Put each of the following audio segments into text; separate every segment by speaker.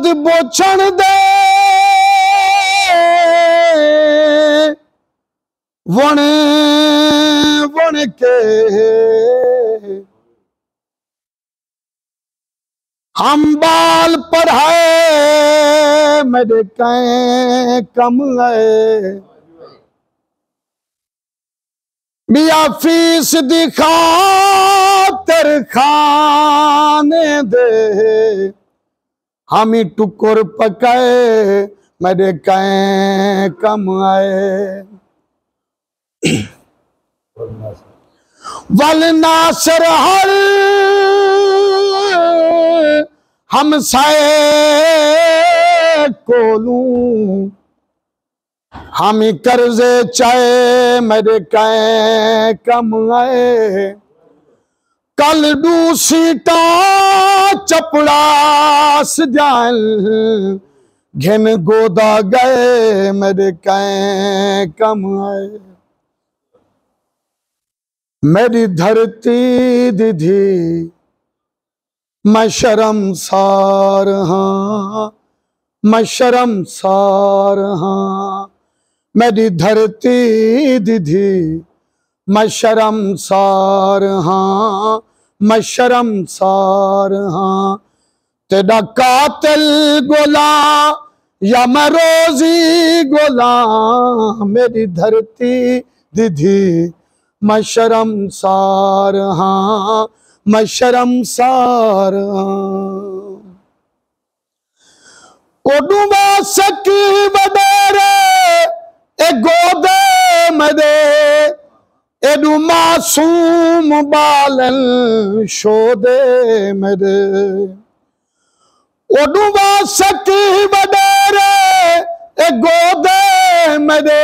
Speaker 1: दर्द बोछण दे वण वण के हम बाल पढ़ाए मेरे कहीं कम है मिया फीस दिखा तेरे खाने दे हम ही टुकुर पकाए मेरे कहीं कम आए वल नासर हर हम साए कोलूं हम ही कर्जे चाहे मेरे कहीं कम आए कल दू सीटा चपड़ास जान घिन गोदा गए मेरे कहीं कम आए मेरी धरती दीधी मैं शर्मसार हाँ मैं शर्मसार हाँ मेरी धरती दीधी मैं शर्मसार हाँ मैं शर्मसार हाँ तेरा कातिल गोला या मैं रोजी गोला मेरी धरती दीधी मैं शर्मसार हाँ मैं शर्मसार हाँ कोडुमा सकी बडेरे ए गोदे मदे एडू मासूम बालन शोदे मेरे ओडुमा सकी बडेरे ए गोदे मदे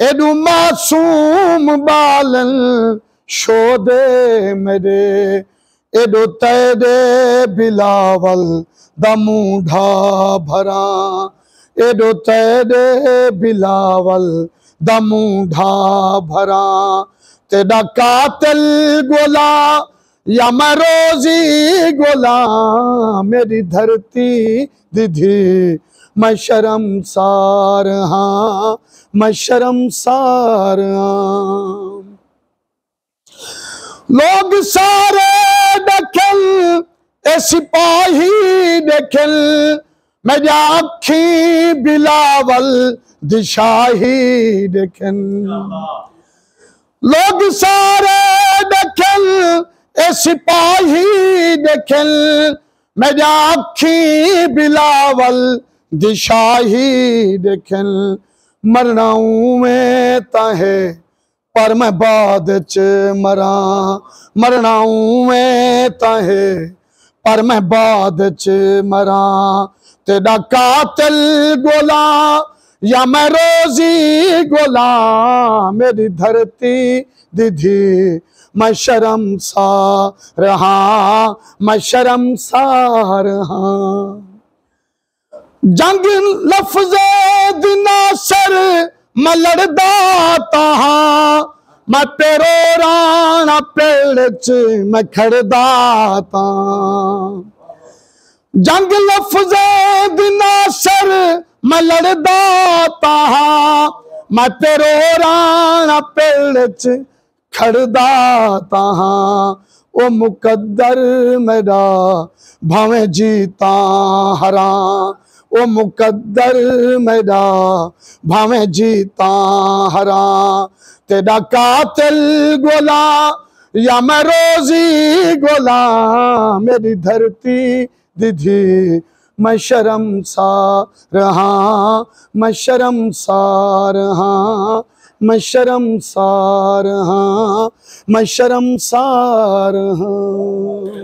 Speaker 1: एडू मासूम बालन शोदे मेरे एडो तेरे बिलावल दमूढ़ा भरा एडो तेरे बिलावल दमूढ़ा भरा तेरा कातिल गोला या मैं रोजी गोला मेरी धरती दीधी मैं शर्मसार हाँ मैं शर्मसार हाँ लोग सारे दखल ए सिपाही दखल मेरी आँखी बिलावल दिशाही दखल लोग सारे दखल ए सिपाही दखल मेरी आँखी बिलावल दिशाही दखल मरनाऊं में ताहे पर मैं बाद च मरा मरनाऊं में ताहे पर मैं बाद च मरा तेरा कातिल गोला या मैं रोजी गोला मेरी धरती दीधी मैं शर्मसार हाँ मैं शर्मसार हाँ जंग लफ्ज़े दिना सर मैं लड़दा ताहा मैं तेरो राणा पेड़ च मैं खड़दा ता जंग लफ्ज़े दिना सर मैं लड़दा ताहा मैं तेरो राणा पेड़ च खड़दा ताहा ओ मुकद्दर मेरा भावे जीता हरा ओ मुकद्दर मेरा भावे जीता हरा तेरा कातिल गोला या मैं रोजी गोला मेरी धरती दीधी मैं शर्मसार हाँ मैं शर्मसार हाँ मैं शर्मसार हाँ मैं शर्मसार हाँ।